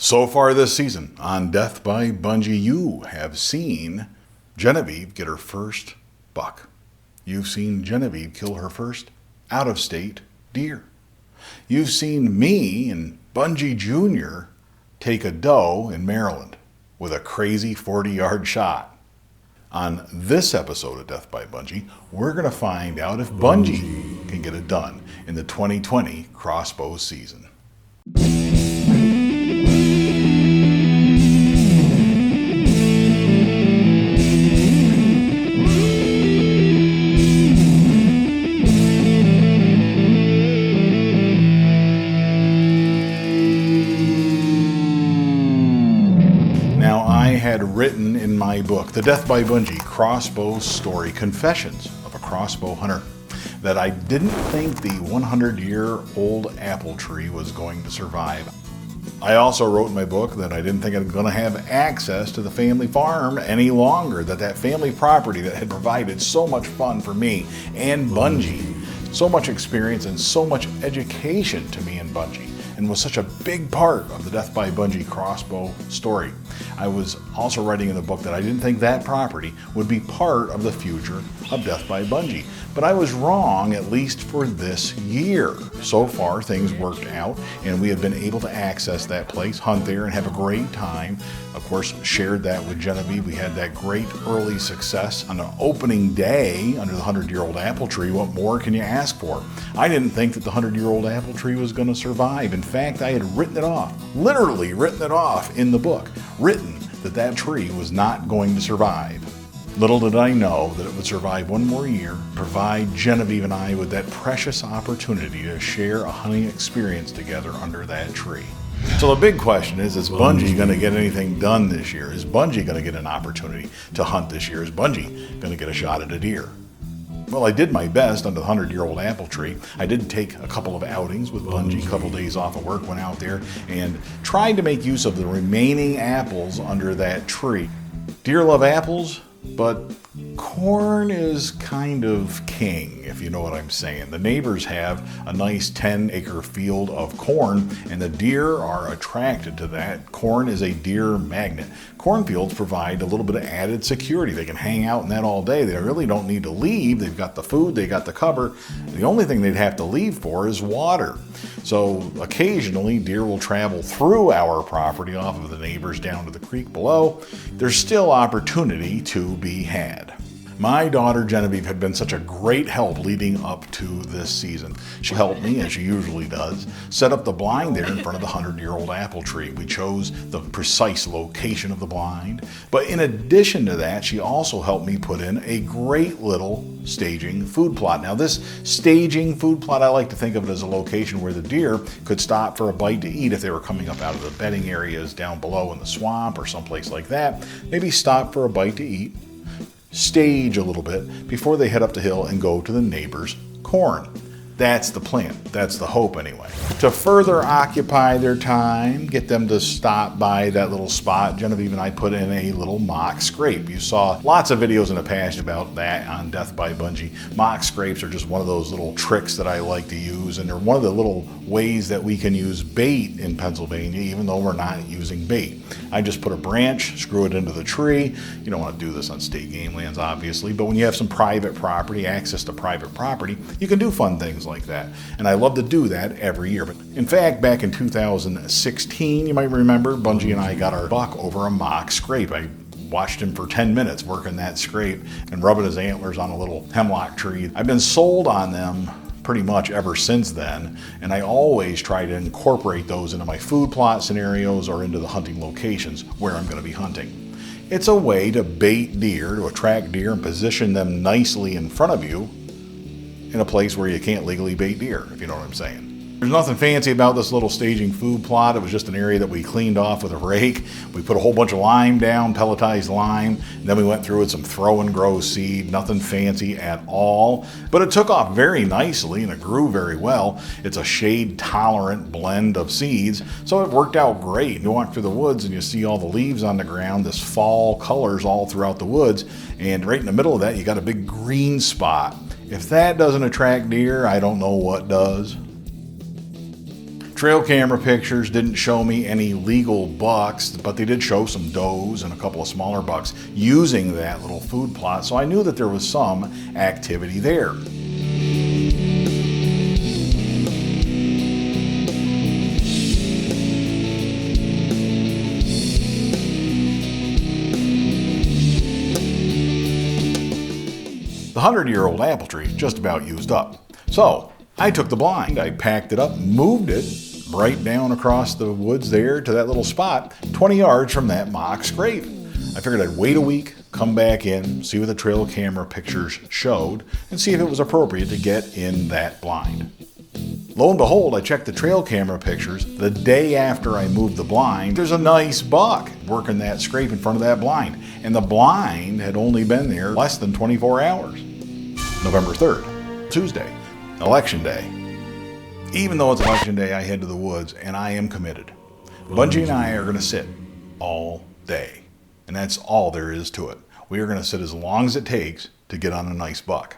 So far this season on Death by Bunjie, you have seen Genevieve get her first buck. You've seen Genevieve kill her first out-of-state deer. You've seen me and Bunjie Jr. take a doe in Maryland with a crazy 40-yard shot. On this episode of Death by Bunjie, we're going to find out if Bunjie can get it done in the 2020 crossbow season. Written in my book, The Death by Bunjie Crossbow Story Confessions of a Crossbow Hunter, that I didn't think the 100-year-old apple tree was going to survive. I also wrote in my book that I didn't think I was going to have access to the family farm any longer, that family property that had provided so much fun for me and Bunjie, so much experience and so much education to me and Bunjie, and was such a big part of the Death by Bunjie crossbow story. I was also writing in the book that I didn't think that property would be part of the future of Death by Bunjie. But I was wrong, at least for this year. So far, things worked out, and we have been able to access that place, hunt there, and have a great time. Of course, shared that with Genevieve. We had that great early success on the opening day under the 100-year-old apple tree. What more can you ask for? I didn't think that the 100-year-old apple tree was going to survive. In fact, I had written it off, literally written it off in the book, written that tree was not going to survive. Little did I know that it would survive one more year, provide Genevieve and I with that precious opportunity to share a hunting experience together under that tree. So the big question is Bunjie going to get anything done this year? Is Bunjie going to get an opportunity to hunt this year? Is Bunjie going to get a shot at a deer? Well, I did my best under the 100-year-old apple tree. I did take a couple of outings with Bunjie, a couple days off of work, went out there and tried to make use of the remaining apples under that tree. Deer love apples, but corn is kind of king, if you know what I'm saying. The neighbors have a nice 10-acre field of corn, and the deer are attracted to that. Corn is a deer magnet. Cornfields provide a little bit of added security. They can hang out in that all day. They really don't need to leave. They've got the food, they got the cover. The only thing they'd have to leave for is water. So occasionally deer will travel through our property off of the neighbors down to the creek below. There's still opportunity to be had. My daughter Genevieve had been such a great help leading up to this season. She helped me, as she usually does, set up the blind there in front of the 100-year-old apple tree. We chose the precise location of the blind. But in addition to that, she also helped me put in a great little staging food plot. Now this staging food plot, I like to think of it as a location where the deer could stop for a bite to eat if they were coming up out of the bedding areas down below in the swamp or someplace like that. Maybe stop for a bite to eat, stage a little bit before they head up the hill and go to the neighbor's corn. That's the plan. That's the hope anyway. To further occupy their time, get them to stop by that little spot, Genevieve and I put in a little mock scrape. You saw lots of videos in the past about that on Death by Bunjie. Mock scrapes are just one of those little tricks that I like to use, and they're one of the little ways that we can use bait in Pennsylvania, even though we're not using bait. I just put a branch, screw it into the tree. You don't want to do this on state game lands, obviously, but when you have some private property, access to private property, you can do fun things like that. And I love to do that every year. But in fact, back in 2016, you might remember, Bunjie and I got our buck over a mock scrape. I watched him for 10 minutes working that scrape and rubbing his antlers on a little hemlock tree. I've been sold on them pretty much ever since then, and I always try to incorporate those into my food plot scenarios or into the hunting locations where I'm going to be hunting. It's a way to bait deer, to attract deer and position them nicely in front of you in a place where you can't legally bait deer, if you know what I'm saying. There's nothing fancy about this little staging food plot. It was just an area that we cleaned off with a rake. We put a whole bunch of lime down, pelletized lime, and then we went through with some throw and grow seed. Nothing fancy at all, but it took off very nicely and it grew very well. It's a shade tolerant blend of seeds, so it worked out great. You walk through the woods and you see all the leaves on the ground, this fall colors all throughout the woods, and right in the middle of that you got a big green spot. If that doesn't attract deer, I don't know what does. Trail camera pictures didn't show me any legal bucks, but they did show some does and a couple of smaller bucks using that little food plot, so I knew that there was some activity there. The 100-year-old apple tree just about used up. So I took the blind, I packed it up, moved it right down across the woods there to that little spot, 20 yards from that mock scrape. I figured I'd wait a week, come back in, see what the trail camera pictures showed, and see if it was appropriate to get in that blind. Lo and behold, I checked the trail camera pictures the day after I moved the blind. There's a nice buck working that scrape in front of that blind, and the blind had only been there less than 24 hours. November 3rd, Tuesday, Election Day. Even though it's Election Day, I head to the woods, and I am committed. Bunjie and I are going to sit all day, and that's all there is to it. We are going to sit as long as it takes to get on a nice buck.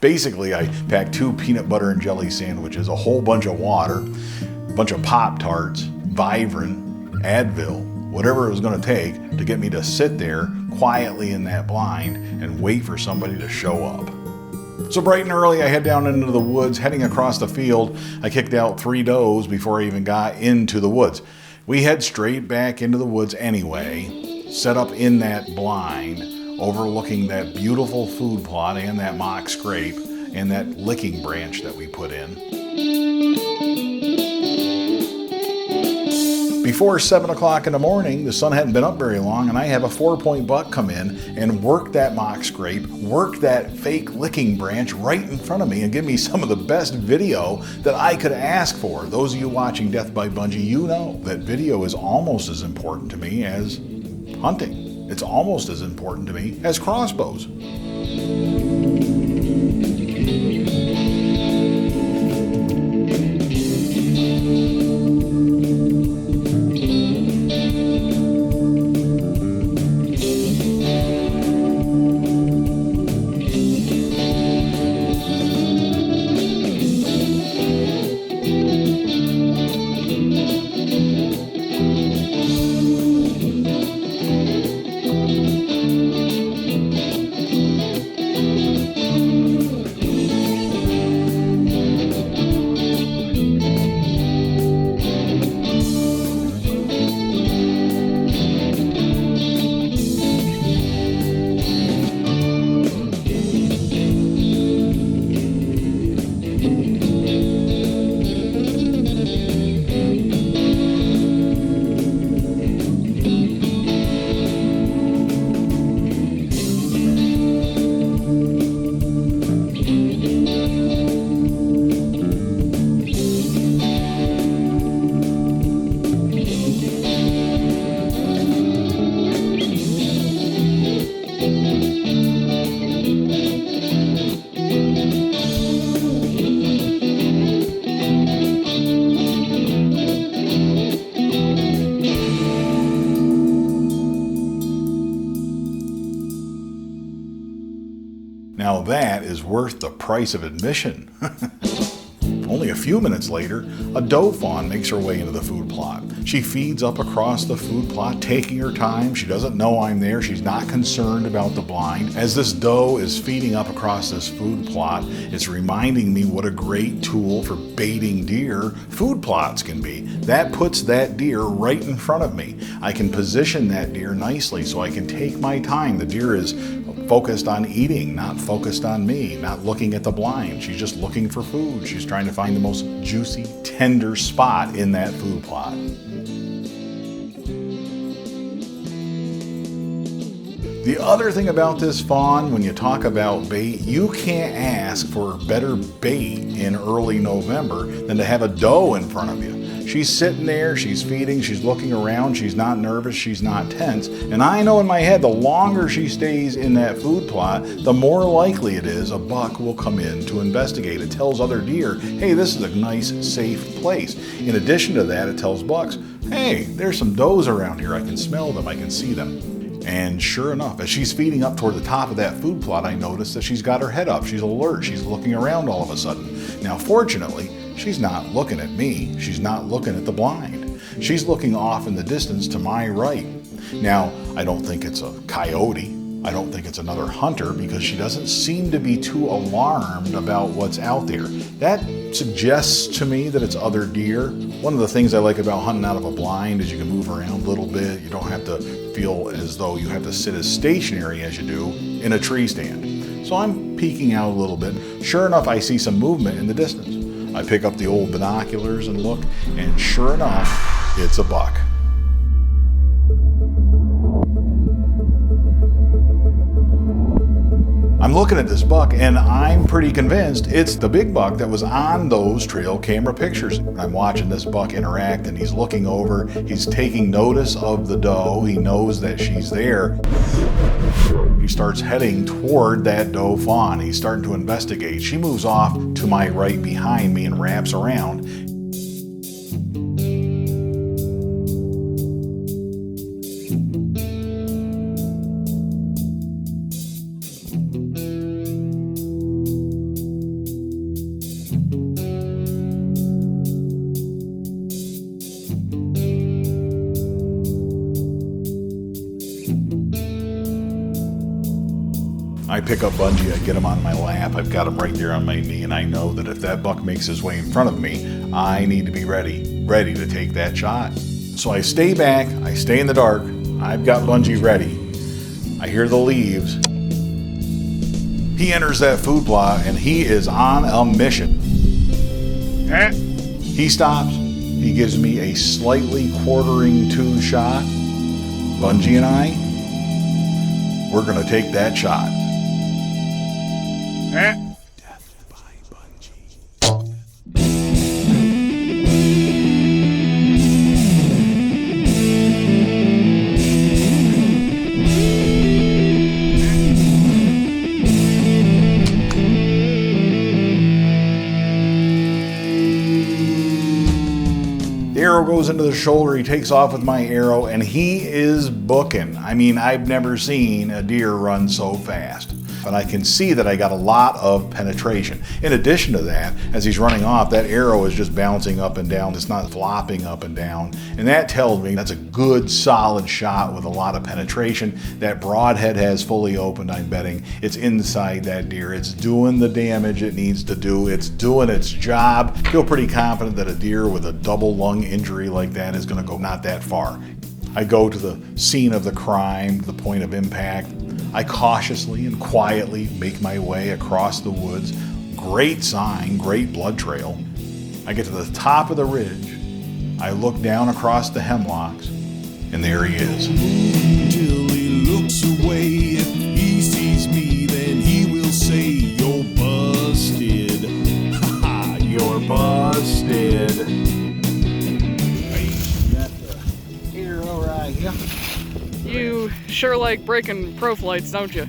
Basically, I packed 2 peanut butter and jelly sandwiches, a whole bunch of water, a bunch of Pop-Tarts, Vibrant, Advil, whatever it was going to take to get me to sit there quietly in that blind and wait for somebody to show up. So bright and early, I head down into the woods, heading across the field. I kicked out 3 does before I even got into the woods. We head straight back into the woods anyway, set up in that blind, overlooking that beautiful food plot and that mock scrape and that licking branch that we put in. Before 7 o'clock in the morning, the sun hadn't been up very long, and I have a 4-point buck come in and work that mock scrape, work that fake licking branch right in front of me, and give me some of the best video that I could ask for. Those of you watching Death by Bunjie, you know that video is almost as important to me as hunting. It's almost as important to me as crossbows. Now that is worth the price of admission. Only a few minutes later, a doe fawn makes her way into the food plot. She feeds up across the food plot, taking her time. She doesn't know I'm there. She's not concerned about the blind. As this doe is feeding up across this food plot, it's reminding me what a great tool for baiting deer food plots can be. That puts that deer right in front of me. I can position that deer nicely so I can take my time. The deer is focused on eating, not focused on me, not looking at the blind. She's just looking for food. She's trying to find the most juicy, tender spot in that food plot. The other thing about this fawn, when you talk about bait, you can't ask for better bait in early November than to have a doe in front of you. She's sitting there, she's feeding, she's looking around, she's not nervous, she's not tense. And I know in my head, the longer she stays in that food plot, the more likely it is a buck will come in to investigate. It tells other deer, hey, this is a nice, safe place. In addition to that, it tells bucks, hey, there's some does around here. I can smell them, I can see them. And sure enough, as she's feeding up toward the top of that food plot, I notice that she's got her head up. She's alert. She's looking around all of a sudden. Now, fortunately, she's not looking at me. She's not looking at the blind. She's looking off in the distance to my right. Now, I don't think it's a coyote. I don't think it's another hunter because she doesn't seem to be too alarmed about what's out there. That suggests to me that it's other deer. One of the things I like about hunting out of a blind is you can move around a little bit. You don't have to feel as though you have to sit as stationary as you do in a tree stand. So I'm peeking out a little bit. Sure enough, I see some movement in the distance. I pick up the old binoculars and look, and sure enough, it's a buck. I'm looking at this buck and I'm pretty convinced it's the big buck that was on those trail camera pictures. I'm watching this buck interact and he's looking over, he's taking notice of the doe, he knows that she's there. He starts heading toward that doe fawn. He's starting to investigate. She moves off to my right behind me and wraps around. I pick up Bunjie, I get him on my lap, I've got him right there on my knee, and I know that if that buck makes his way in front of me, I need to be ready to take that shot. So I stay back, I stay in the dark, I've got Bunjie ready. I hear the leaves. He enters that food plot and he is on a mission. He stops, he gives me a slightly quartering to shot. Bunjie and I, we're gonna take that shot. Death by Bunjie. The arrow goes into the shoulder, he takes off with my arrow, and he is booking. I mean, I've never seen a deer run so fast. But I can see that I got a lot of penetration. In addition to that, as he's running off, that arrow is just bouncing up and down. It's not flopping up and down. And that tells me that's a good, solid shot with a lot of penetration. That broadhead has fully opened, I'm betting. It's inside that deer. It's doing the damage it needs to do. It's doing its job. I feel pretty confident that a deer with a double lung injury like that is going to go not that far. I go to the scene of the crime, the point of impact. I cautiously and quietly make my way across the woods. Great sign, great blood trail. I get to the top of the ridge. I look down across the hemlocks, and there he is. Till he looks away. If he sees me, then he will say, "You're busted." Ha ha, you're busted. Got the arrow right here. You sure like breaking ProFlights, don't you?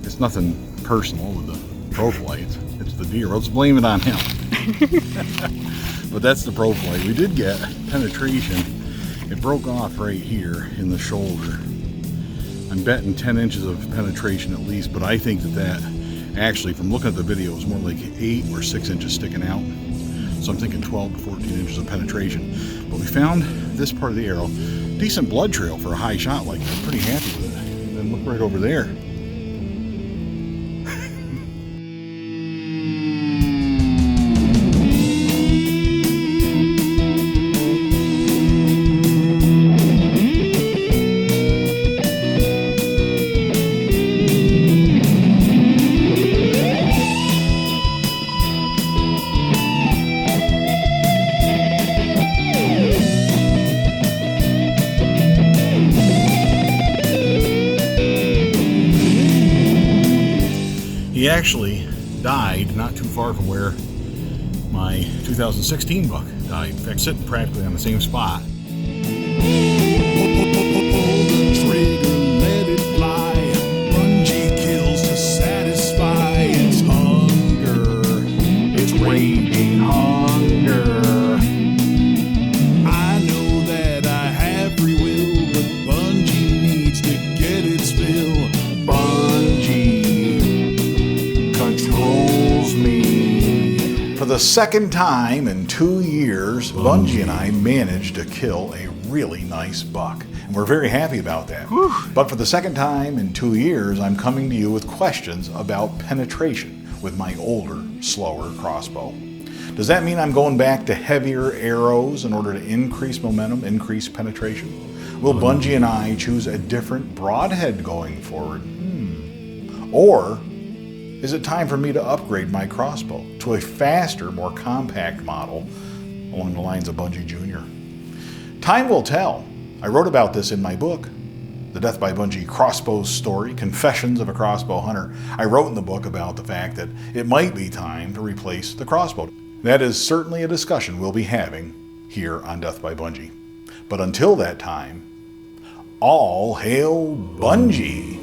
It's nothing personal with the ProFlight. It's the deer. Let's blame it on him. But that's the ProFlight. We did get penetration. It broke off right here in the shoulder. I'm betting 10 inches of penetration at least, but I think that actually, from looking at the video, is more like 8 or 6 inches sticking out. So I'm thinking 12 to 14 inches of penetration. But we found this part of the arrow. Decent blood trail for a high shot like that. Pretty happy with it. And then look right over there. He actually died not too far from where my 2016 buck died. In fact, sitting practically on the same spot. Pull the trigger, let it fly. Bunjie kills to satisfy its hunger. It's raging hunger. I know that I have free will, but Bunjie needs to get its fill. Bunjie controls me. For the the second time in 2 years, Bunjie and I managed to kill a really nice buck. And we're very happy about that. But for the second time in 2 years, I'm coming to you with questions about penetration with my older, slower crossbow. Does that mean I'm going back to heavier arrows in order to increase momentum, increase penetration? Will Bunjie and I choose a different broadhead going forward? Or is it time for me to upgrade my crossbow to a faster, more compact model along the lines of Bunjie Jr.? Time will tell. I wrote about this in my book, The Death by Bunjie Crossbow Story, Confessions of a Crossbow Hunter. I wrote in the book about the fact that it might be time to replace the crossbow. That is certainly a discussion we'll be having here on Death by Bunjie. But until that time, all hail Bunjie!